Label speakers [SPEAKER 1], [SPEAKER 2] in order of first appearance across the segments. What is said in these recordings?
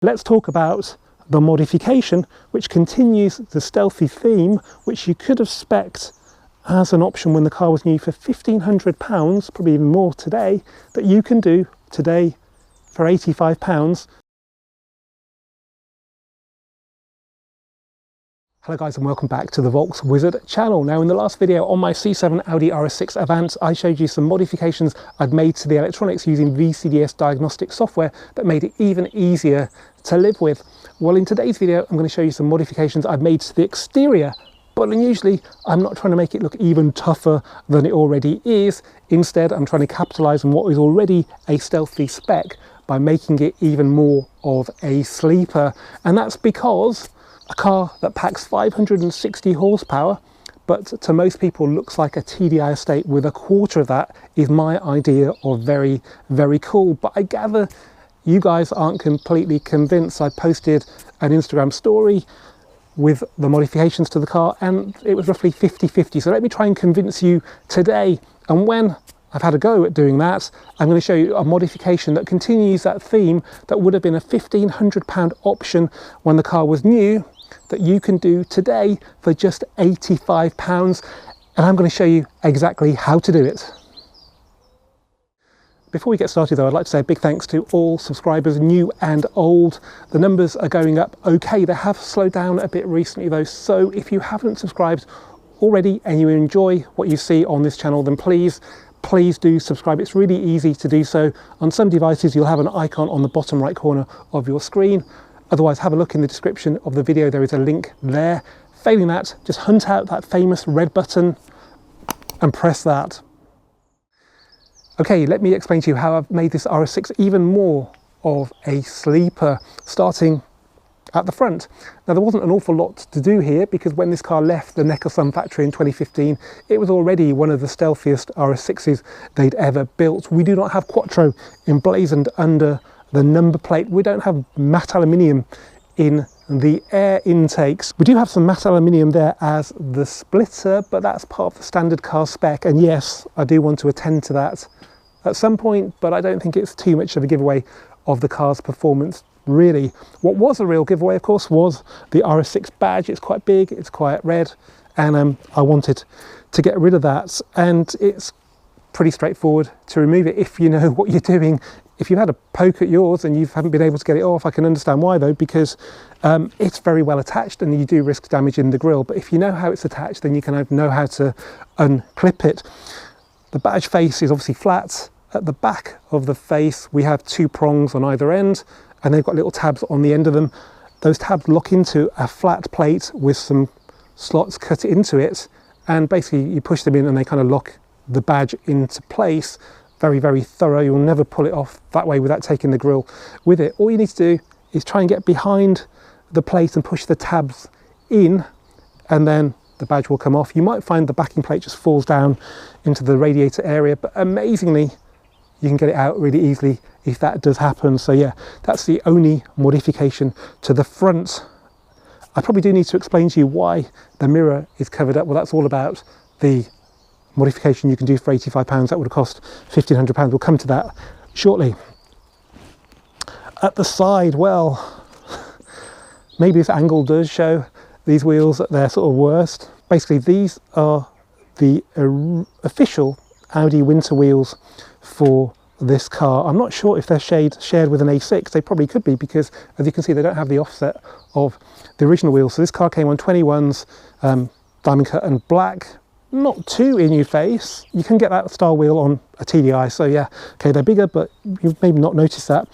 [SPEAKER 1] Let's talk about the modification, which continues the stealthy theme, which you could have spec'd as an option when the car was new for £1,500, probably even more today, that you can do today for £85. Hello guys, and welcome back to the Volks Wizard channel. Now in the last video on my C7 Audi Rs6 Avant, I showed you some modifications I'd made to the electronics using VCDS diagnostic software that made it even easier to live with. Well, in today's video I'm going to show you some modifications I've made to the exterior, but unusually I'm not trying to make it look even tougher than it already is. Instead, I'm trying to capitalize on what is already a stealthy spec by making it even more of a sleeper. And that's because a car that packs 560 horsepower, but to most people looks like a TDI estate with a quarter of that, is my idea of very, very cool. But I gather you guys aren't completely convinced. I posted an Instagram story with the modifications to the car and it was roughly 50-50. So let me try and convince you today. And when I've had a go at doing that, I'm going to show you a modification that continues that theme that would have been a £1,500 option when the car was new, that you can do today for just £85, and I'm going to show you exactly how to do it. Before we get started though, I'd like to say a big thanks to all subscribers, new and old. The numbers are going up okay. They have slowed down a bit recently though, so if you haven't subscribed already and you enjoy what you see on this channel, then please do subscribe. It's really easy to do so. On some devices you'll have an icon on the bottom right corner of your screen. Otherwise, have a look in the description of the video, there is a link there. Failing that, just hunt out that famous red button and press that. Okay, let me explain to you how I've made this Rs6 even more of a sleeper, starting at the front. Now, there wasn't an awful lot to do here because when this car left the Neckarsulm factory in 2015, it was already one of the stealthiest Rs6s they'd ever built. We do not have Quattro emblazoned under the number plate. We don't have matte aluminium in the air intakes. We do have some matte aluminium there as the splitter, but that's part of the standard car spec. And yes, I do want to attend to that at some point, but I don't think it's too much of a giveaway of the car's performance, really. What was a real giveaway, of course, was the Rs6 badge. It's quite big, it's quite red, and I wanted to get rid of that. And it's pretty straightforward to remove it if you know what you're doing. If you've had a poke at yours and you haven't been able to get it off, I can understand why though, because it's very well attached and you do risk damaging the grille. But if you know how it's attached, then you can know how to unclip it. The badge face is obviously flat. At the back of the face, we have two prongs on either end, and they've got little tabs on the end of them. Those tabs lock into a flat plate with some slots cut into it, and basically you push them in and they kind of lock the badge into place. Very, very thorough. You'll never pull it off that way without taking the grille with it. All you need to do is try and get behind the plate and push the tabs in, and then the badge will come off. You might find the backing plate just falls down into the radiator area, but amazingly you can get it out really easily if that does happen. So yeah, that's the only modification to the front. I probably do need to explain to you why the mirror is covered up. Well, that's all about the modification you can do for £85. That would have cost £1,500. We'll come to that shortly. At the side, well, maybe this angle does show these wheels at their sort of worst. Basically, these are the official Audi winter wheels for this car. I'm not sure if they're shared with an A6. They probably could be, because as you can see, they don't have the offset of the original wheels. So this car came on 21s, diamond cut and black. Not too in your face. You can get that style wheel on a TDI, so yeah, okay, they're bigger, but you've maybe not noticed that.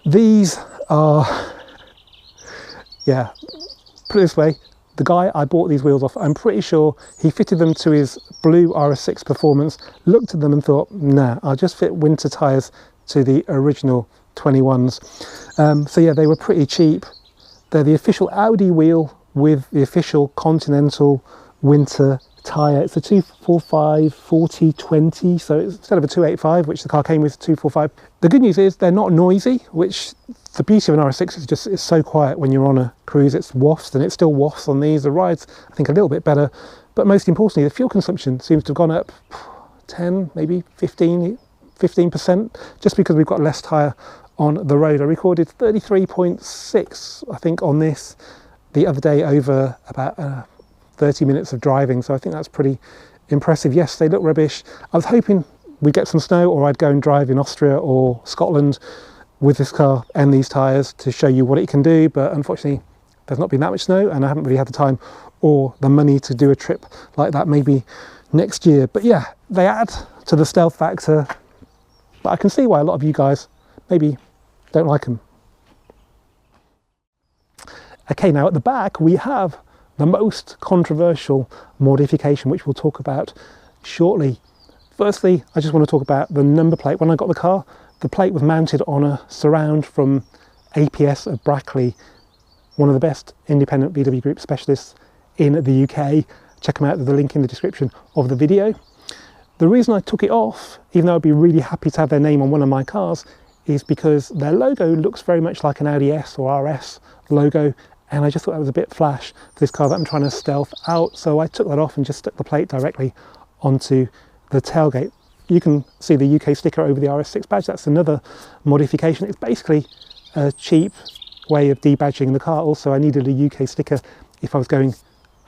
[SPEAKER 1] These are, yeah, put it this way, the guy I bought these wheels off, I'm pretty sure he fitted them to his blue Rs6 Performance, looked at them and thought, nah, I'll just fit winter tyres to the original 21s. So yeah, they were pretty cheap. They're the official Audi wheel with the official Continental winter tyre. It's a 245 40/20, so instead of a 285, which the car came with, 245. The good news is they're not noisy, which the beauty of an Rs6 is just it's so quiet when you're on a cruise. It's wafts, and it still wafts on these. The ride's, I think, a little bit better, but most importantly, the fuel consumption seems to have gone up 10, maybe 15%, just because we've got less tyre on the road. I recorded 33.6, I think, on this the other day over about 30 minutes of driving, so I think that's pretty impressive. Yes, they look rubbish. I was hoping we'd get some snow, or I'd go and drive in Austria or Scotland with this car and these tyres to show you what it can do, but unfortunately there's not been that much snow and I haven't really had the time or the money to do a trip like that, maybe next year. But yeah, they add to the stealth factor, but I can see why a lot of you guys maybe don't like them. Okay, now at the back we have the most controversial modification, which we'll talk about shortly. Firstly, I just want to talk about the number plate. When I got the car, the plate was mounted on a surround from APS of Brackley, one of the best independent VW Group specialists in the UK. Check them out, there's a link in the description of the video. The reason I took it off, even though I'd be really happy to have their name on one of my cars, is because their logo looks very much like an Audi S or RS logo, and I just thought that was a bit flash for this car that I'm trying to stealth out, so I took that off and just stuck the plate directly onto the tailgate. You can see the UK sticker over the Rs6 badge. That's another modification. It's basically a cheap way of debadging the car. Also, I needed a UK sticker if I was going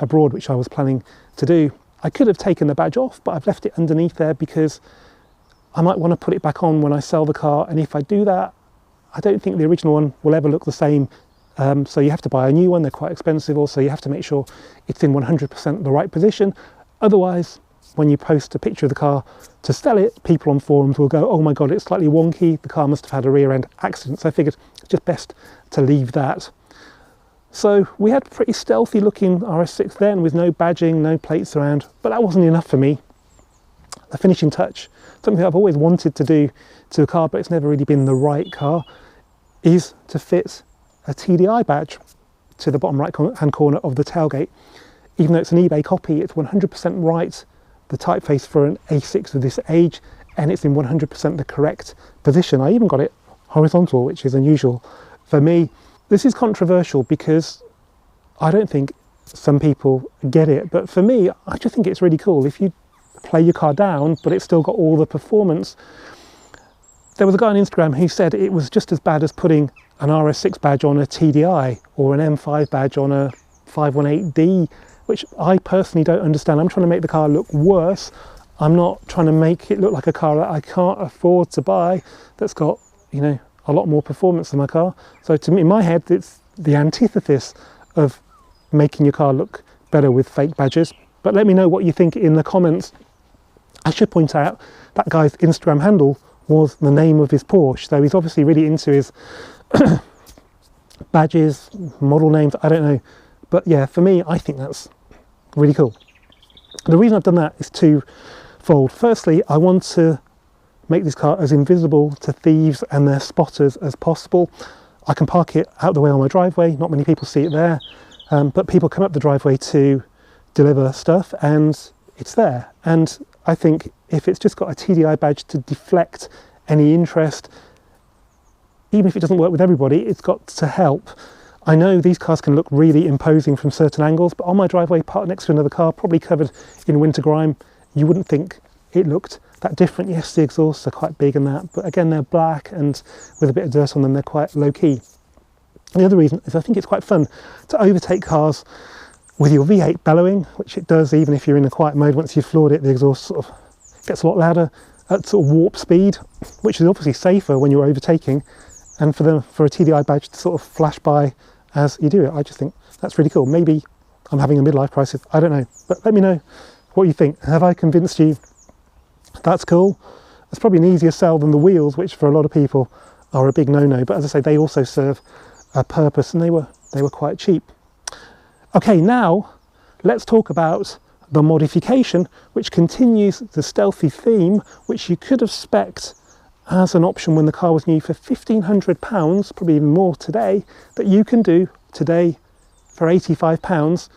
[SPEAKER 1] abroad, which I was planning to do. I could have taken the badge off, but I've left it underneath there because I might want to put it back on when I sell the car, and if I do that, I don't think the original one will ever look the same. So you have to buy a new one. They're quite expensive. Also, you have to make sure it's in 100% the right position. Otherwise, when you post a picture of the car to sell it, people on forums will go, oh my god, it's slightly wonky, the car must have had a rear end accident. So I figured it's just best to leave that. So we had pretty stealthy looking Rs6 then, with no badging, no plates around, but that wasn't enough for me. The finishing touch, something I've always wanted to do to a car, but it's never really been the right car, is to fit a TDI badge to the bottom right hand corner of the tailgate. Even though it's an eBay copy, it's 100% right, the typeface for an A6 of this age, and it's in 100% the correct position. I even got it horizontal, which is unusual for me. This is controversial because I don't think some people get it, but for me, I just think it's really cool. If you play your car down, but it's still got all the performance. There was a guy on Instagram who said it was just as bad as putting an Rs6 badge on a TDI or an M5 badge on a 518D, which I personally don't understand. I'm trying to make the car look worse. I'm not trying to make it look like a car that I can't afford to buy, that's got, you know, a lot more performance than my car. So to me, in my head, it's the antithesis of making your car look better with fake badges. But let me know what you think in the comments. I should point out that guy's Instagram handle was the name of his Porsche, so he's obviously really into his badges, model names, I don't know. But yeah, for me, I think that's really cool. The reason I've done that is twofold. Firstly, I want to make this car as invisible to thieves and their spotters as possible. I can park it out the way on my driveway, not many people see it there, but people come up the driveway to deliver stuff and it's there. And I think if it's just got a TDI badge to deflect any interest, even if it doesn't work with everybody, it's got to help. I know these cars can look really imposing from certain angles, but on my driveway, parked next to another car, probably covered in winter grime, you wouldn't think it looked that different. Yes, the exhausts are quite big and that, but again, they're black and with a bit of dirt on them, they're quite low key. The other reason is I think it's quite fun to overtake cars with your V8 bellowing, which it does even if you're in a quiet mode. Once you've floored it, the exhaust sort of gets a lot louder at sort of warp speed, which is obviously safer when you're overtaking, and for a TDI badge to sort of flash by as you do it. I just think that's really cool. Maybe I'm having a midlife crisis, I don't know, but let me know what you think. Have I convinced you that's cool? It's probably an easier sell than the wheels, which for a lot of people are a big no-no, but as I say, they also serve a purpose, and they were quite cheap. Okay, now let's talk about the modification, which continues the stealthy theme, which you could have spec'd as an option when the car was new for £1,500, probably even more today, that you can do today for £85.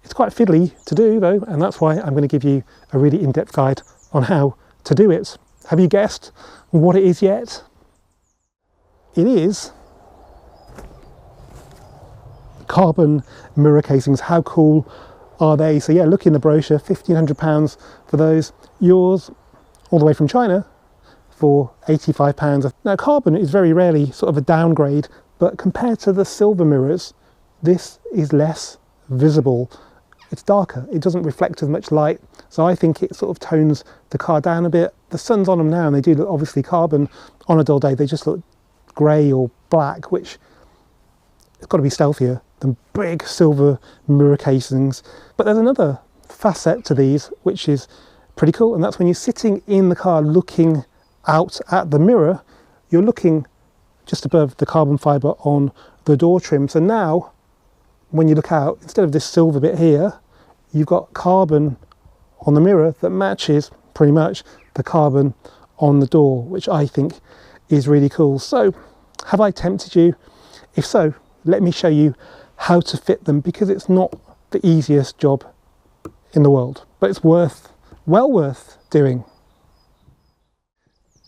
[SPEAKER 1] It's quite fiddly to do though, and that's why I'm going to give you a really in-depth guide on how to do it. Have you guessed what it is yet? It is carbon mirror casings. How cool are they? So yeah, look in the brochure, £1,500 for those. Yours, all the way from China, for £85. Now carbon is very rarely sort of a downgrade, but compared to the silver mirrors, this is less visible. It's darker, it doesn't reflect as much light, so I think it sort of tones the car down a bit. The sun's on them now and they do look obviously carbon. On a dull day they just look grey or black, which it's got to be stealthier than big silver mirror casings. But there's another facet to these which is pretty cool, and that's when you're sitting in the car looking out at the mirror, you're looking just above the carbon fibre on the door trim. So now when you look out, instead of this silver bit here, you've got carbon on the mirror that matches pretty much the carbon on the door, which I think is really cool. So have I tempted you? If so, let me show you how to fit them, because it's not the easiest job in the world, but it's well worth doing.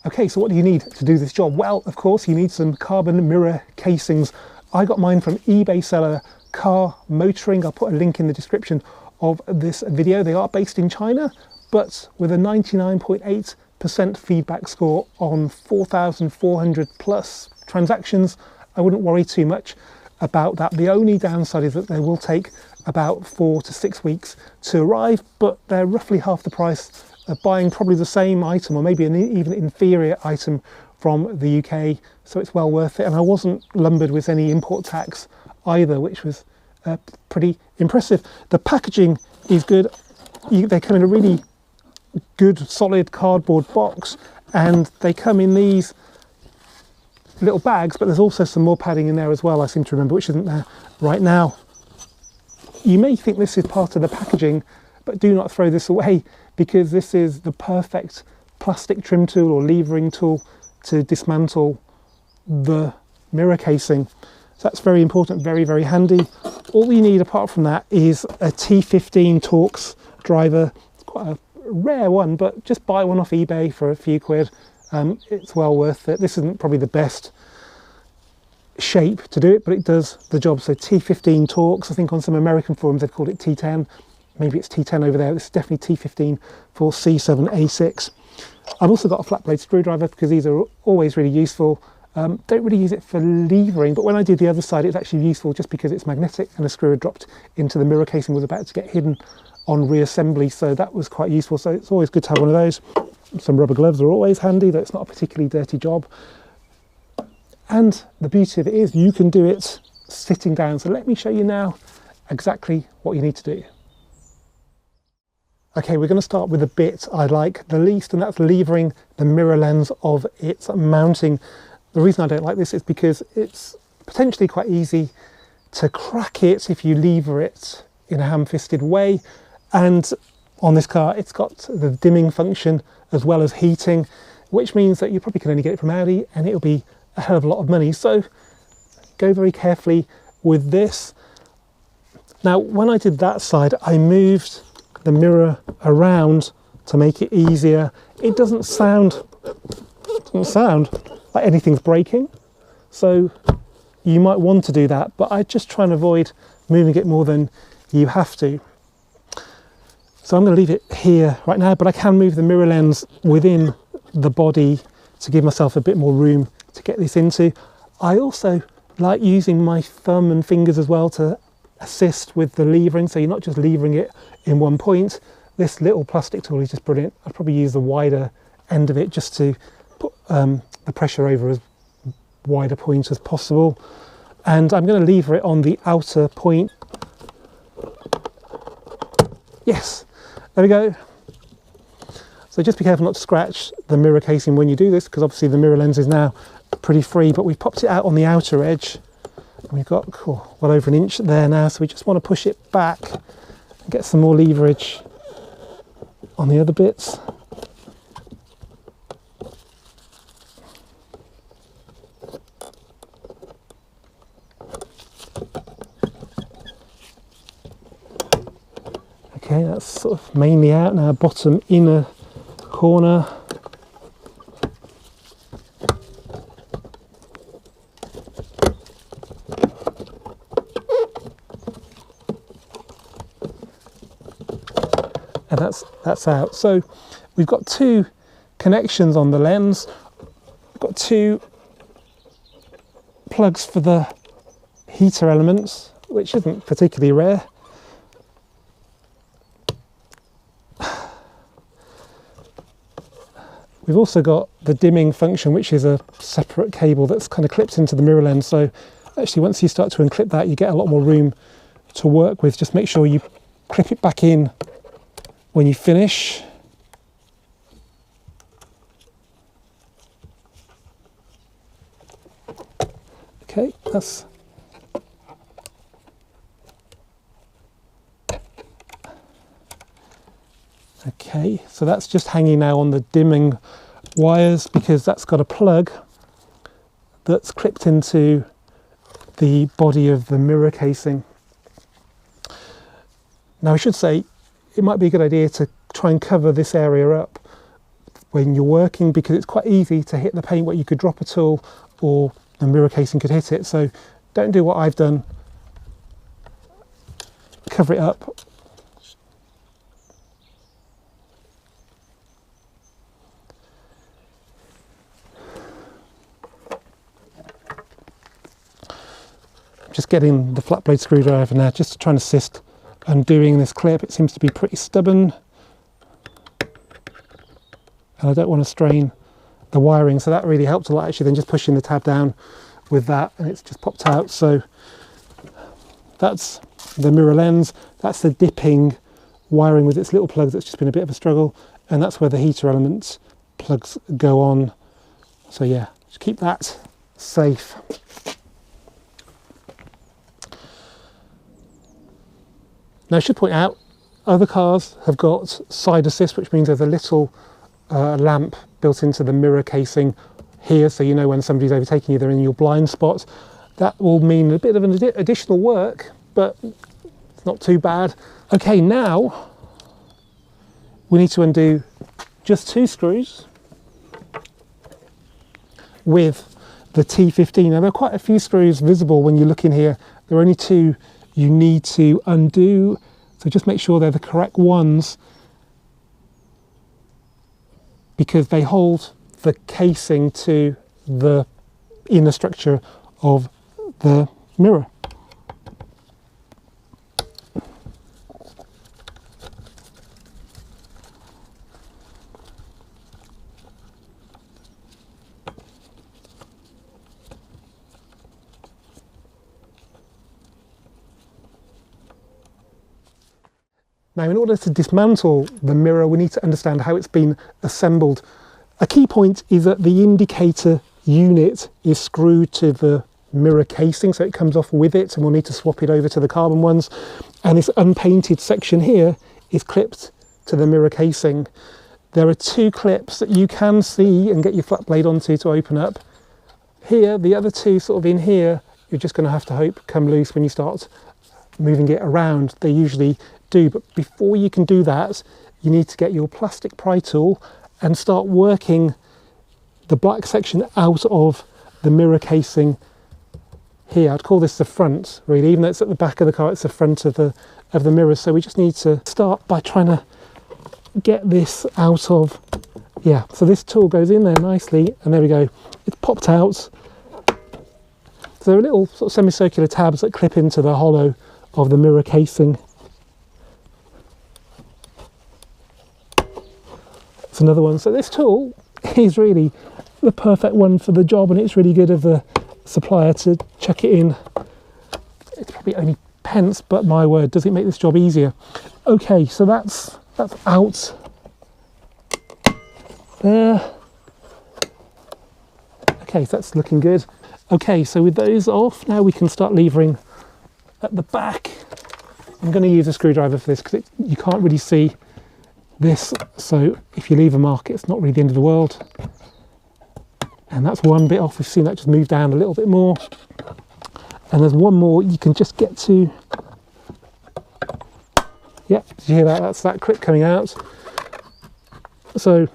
[SPEAKER 1] Okay, so what do you need to do this job? Well, of course, you need some carbon mirror casings. I got mine from eBay seller CarMotoring. I'll put a link in the description of this video. They are based in China, but with a 99.8% feedback score on 4,400 plus transactions, I wouldn't worry too much about that. The only downside is that they will take about 4 to 6 weeks to arrive, but they're roughly half the price of buying probably the same item, or maybe an even inferior item from the UK, so it's well worth it. And I wasn't lumbered with any import tax either, which was pretty impressive. The packaging is good. They come in a really good solid cardboard box, and they come in these little bags, but there's also some more padding in there as well, I seem to remember, which isn't there right now. You may think this is part of the packaging, but do not throw this away, because this is the perfect plastic trim tool or levering tool to dismantle the mirror casing. So that's very important, very, very handy. All you need apart from that is a T15 Torx driver. It's quite a rare one, but just buy one off eBay for a few quid. It's well worth it. This isn't probably the best shape to do it, but it does the job. So T15 Torx, I think on some American forums they've called it T10. Maybe it's T10 over there. This is definitely T15 for C7A6. I've also got a flat blade screwdriver because these are always really useful. Don't really use it for levering, but when I did the other side, it's actually useful just because it's magnetic, and a screw had dropped into the mirror casing, was about to get hidden on reassembly, so that was quite useful. So it's always good to have one of those. Some rubber gloves are always handy, though it's not a particularly dirty job. And the beauty of it is you can do it sitting down. So let me show you now exactly what you need to do. Okay, we're going to start with the bit I like the least, and that's levering the mirror lens of its mounting. The reason I don't like this is because it's potentially quite easy to crack it if you lever it in a ham-fisted way. And on this car, it's got the dimming function as well as heating, which means that you probably can only get it from Audi, and it'll be a hell of a lot of money. So go very carefully with this. Now, when I did that side, I moved the mirror around to make it easier. It doesn't sound like anything's breaking, so you might want to do that, but I just try and avoid moving it more than you have to. So I'm going to leave it here right now, but I can move the mirror lens within the body to give myself a bit more room to get this into. I also like using my thumb and fingers as well to assist with the levering, so you're not just levering it in one point. This little plastic tool is just brilliant. I'd probably use the wider end of it just to put the pressure over as wide a point as possible. And I'm going to lever it on the outer point. Yes, there we go. So just be careful not to scratch the mirror casing when you do this, because obviously the mirror lens is now pretty free, but we've popped it out on the outer edge. And we've got well over an inch there now, so we just want to push it back and get some more leverage on the other bits. Okay, that's sort of mainly out now, bottom inner corner. And that's out. So we've got two connections on the lens. I've got 2 plugs for the heater elements, which isn't particularly rare. We've also got the dimming function, which is a separate cable that's kind of clipped into the mirror lens. So actually once you start to unclip that, you get a lot more room to work with. Just make sure you clip it back in when you finish. Okay, that's okay, so that's just hanging now on the dimming wires because that's got a plug that's clipped into the body of the mirror casing. Now I should say it might be a good idea to try and cover this area up when you're working, because it's quite easy to hit the paint where you could drop a tool or the mirror casing could hit it. So don't do what I've done, cover it up. Just getting the flat blade screwdriver now, just to try and assist undoing this clip. It seems to be pretty stubborn, and I don't want to strain the wiring, so that really helped a lot actually, then just pushing the tab down with that and it's just popped out. So that's the mirror lens, that's the dipping wiring with its little plugs. That's just been a bit of a struggle, and that's where the heater element plugs go on. So yeah, just keep that safe. Now I should point out, other cars have got side assist, which means there's a little lamp built into the mirror casing here, so you know when somebody's overtaking you, they're in your blind spot. That will mean a bit of an additional work, but it's not too bad. Okay, now we need to undo just 2 screws with the T15. Now there are quite a few screws visible when you look in here. There are only 2 you need to undo, so just make sure they're the correct ones, because they hold the casing to the inner structure of the mirror. Now, in order to dismantle the mirror, we need to understand how it's been assembled. A key point is that the indicator unit is screwed to the mirror casing, so it comes off with it, and we'll need to swap it over to the carbon ones. And this unpainted section here is clipped to the mirror casing. There are 2 clips that you can see and get your flat blade onto to open up. Here, the other 2 sort of in here, you're just going to have to hope come loose when you start moving it around. They usually do, but before you can do that, you need to get your plastic pry tool and start working the black section out of the mirror casing here. I'd call this the front, really, even though it's at the back of the car, it's the front of the mirror. So we just need to start by trying to get this out of, yeah, so this tool goes in there nicely, and there we go, it's popped out. So there are little sort of semicircular tabs that clip into the hollow of the mirror casing. It's another one. So this tool is really the perfect one for the job, and it's really good of the supplier to chuck it in. It's probably only pence, but my word, does it make this job easier. Okay, so that's out there. Okay, so that's looking good. Okay, so with those off, now we can start levering at the back. I'm going to use a screwdriver for this because you can't really see this, so if you leave a mark, it's not really the end of the world. And that's one bit off. We've seen that just move down a little bit more, and there's one more you can just get to. Yeah, did you hear that? That's that clip coming out. So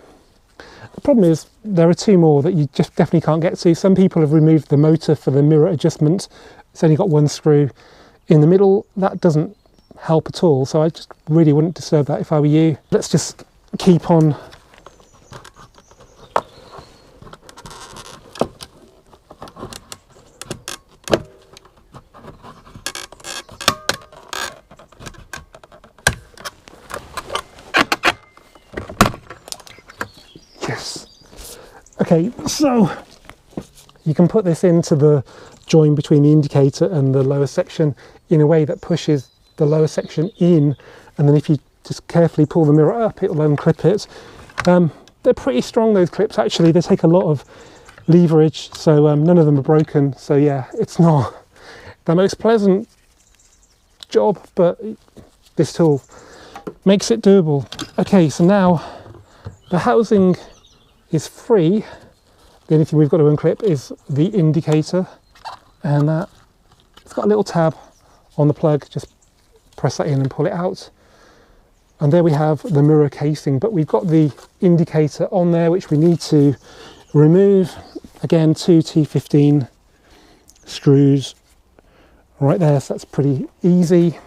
[SPEAKER 1] the problem is there are 2 more that you just definitely can't get to. Some people have removed the motor for the mirror adjustment. It's only got 1 screw in the middle. That doesn't help at all, so I just really wouldn't disturb that if I were you. Let's just keep on Okay, so you can put this into the join between the indicator and the lower section in a way that pushes the lower section in, and then if you just carefully pull the mirror up, it will unclip it. They're pretty strong, those clips, actually. They take a lot of leverage, so none of them are broken. So yeah, it's not the most pleasant job, but this tool makes it doable. Okay, so now the housing is free. The only thing we've got to unclip is the indicator, and that it's got a little tab on the plug. Just press that in and pull it out, and there we have the mirror casing. But we've got the indicator on there, which we need to remove. Again, 2 T15 screws right there, so that's pretty easy.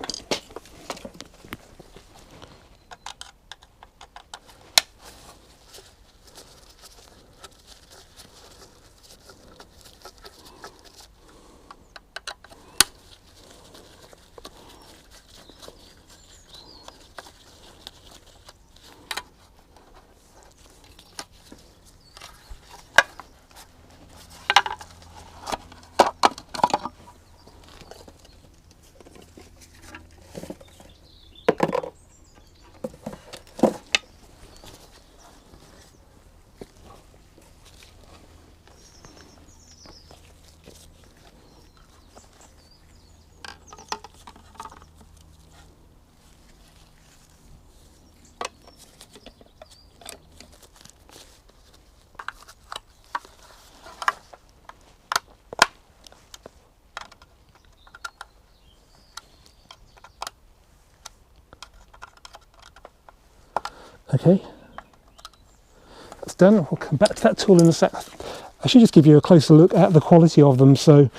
[SPEAKER 1] Okay, that's done. We'll come back to that tool in a sec. I should just give you a closer look at the quality of them. So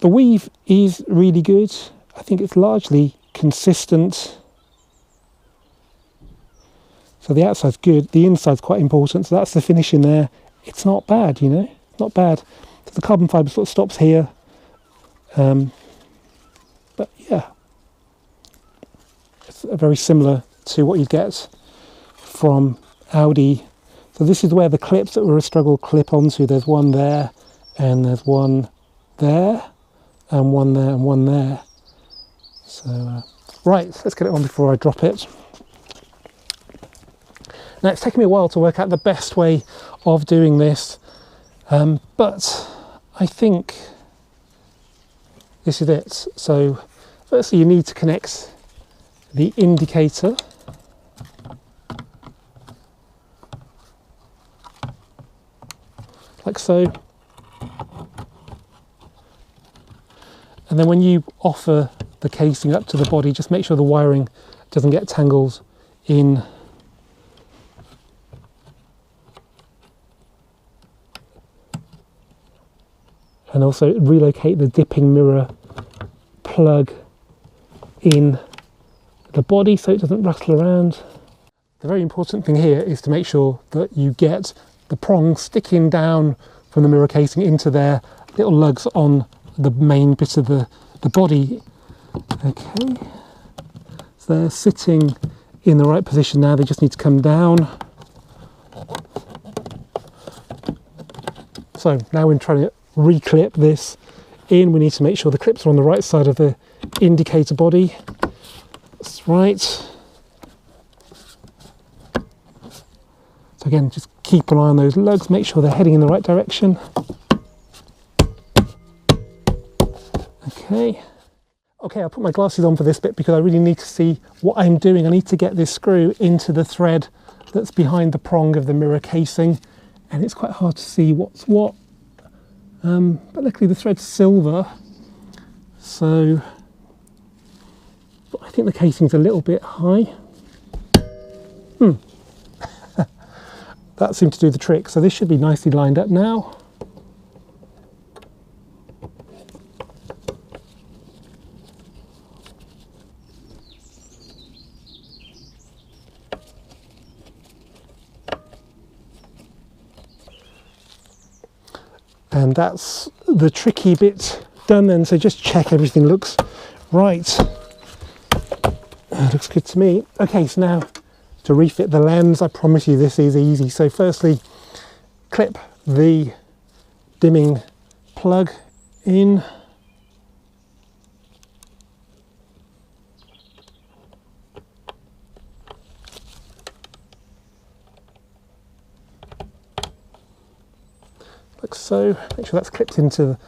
[SPEAKER 1] the weave is really good. I think it's largely consistent. So the outside's good, the inside's quite important. So that's the finish in there. It's not bad, you know, not bad. So the carbon fibre sort of stops here. But yeah, it's very similar to what you get from Audi. So this is where the clips that were a struggle clip onto. There's one there, and there's one there, and one there, and one there. So right, let's get it on before I drop it. Now it's taken me a while to work out the best way of doing this, but I think this is it. So firstly you need to connect the indicator. Like so. And then when you offer the casing up to the body, just make sure the wiring doesn't get tangled in. And also relocate the dipping mirror plug in the body so it doesn't rattle around. The very important thing here is to make sure that you get the prong sticking down from the mirror casing into their little lugs on the main bit of the body. Okay, so they're sitting in the right position now, they just need to come down. So now we're trying to reclip this in, we need to make sure the clips are on the right side of the indicator body. That's right. So again, just keep an eye on those lugs, make sure they're heading in the right direction. Okay, I'll put my glasses on for this bit because I really need to see what I'm doing. I need to get this screw into the thread that's behind the prong of the mirror casing, and it's quite hard to see what's what. But luckily the thread's silver, so but I think the casing's a little bit high. That seemed to do the trick, so this should be nicely lined up now. And that's the tricky bit done then, so just check everything looks right. Looks good to me. Okay, so now to refit the lens, I promise you this is easy. So firstly, clip the dimming plug in. Like so. Make sure that's clipped into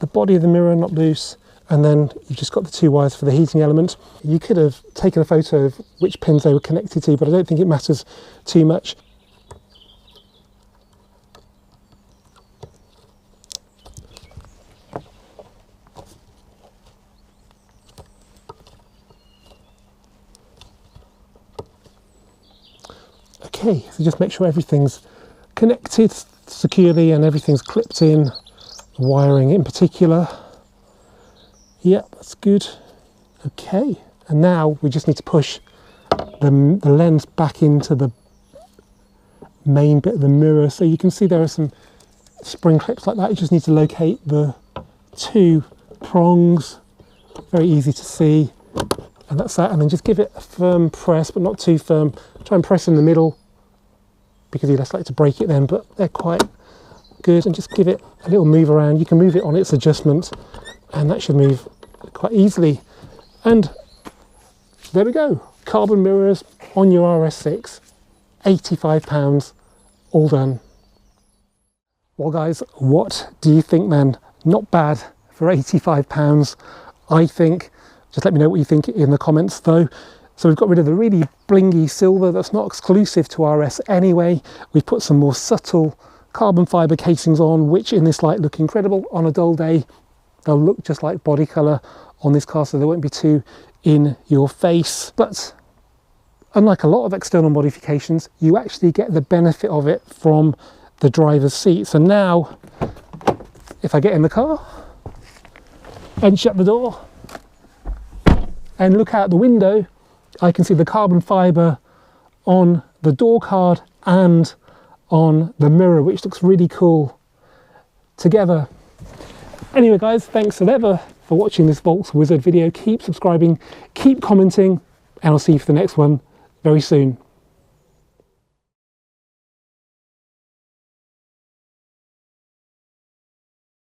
[SPEAKER 1] the body of the mirror, not loose. And then you've just got the two wires for the heating element. You could have taken a photo of which pins they were connected to, but I don't think it matters too much. Okay, so just make sure everything's connected securely and everything's clipped in, wiring in particular. Yep, that's good. Okay, and now we just need to push the lens back into the main bit of the mirror. So you can see there are some spring clips like that. You just need to locate the two prongs. Very easy to see. And that's that. And then just give it a firm press, but not too firm. Try and press in the middle, because you'd less like to break it then, but they're quite good. And just give it a little move around. You can move it on its adjustment, and that should move quite easily. And there we go, carbon mirrors on your RS6, £85, all done. Well guys, what do you think then? Not bad for £85, I think. Just let me know what you think in the comments though. So we've got rid of the really blingy silver that's not exclusive to RS anyway. We've put some more subtle carbon fibre casings on, which in this light look incredible. On a dull day, they'll look just like body colour on this car, so they won't be too in your face. But unlike a lot of external modifications, you actually get the benefit of it from the driver's seat. So now, if I get in the car and shut the door and look out the window, I can see the carbon fibre on the door card and on the mirror, which looks really cool together. Anyway guys, thanks as ever for watching this Volks Wizard video. Keep subscribing, keep commenting, and I'll see you for the next one very soon.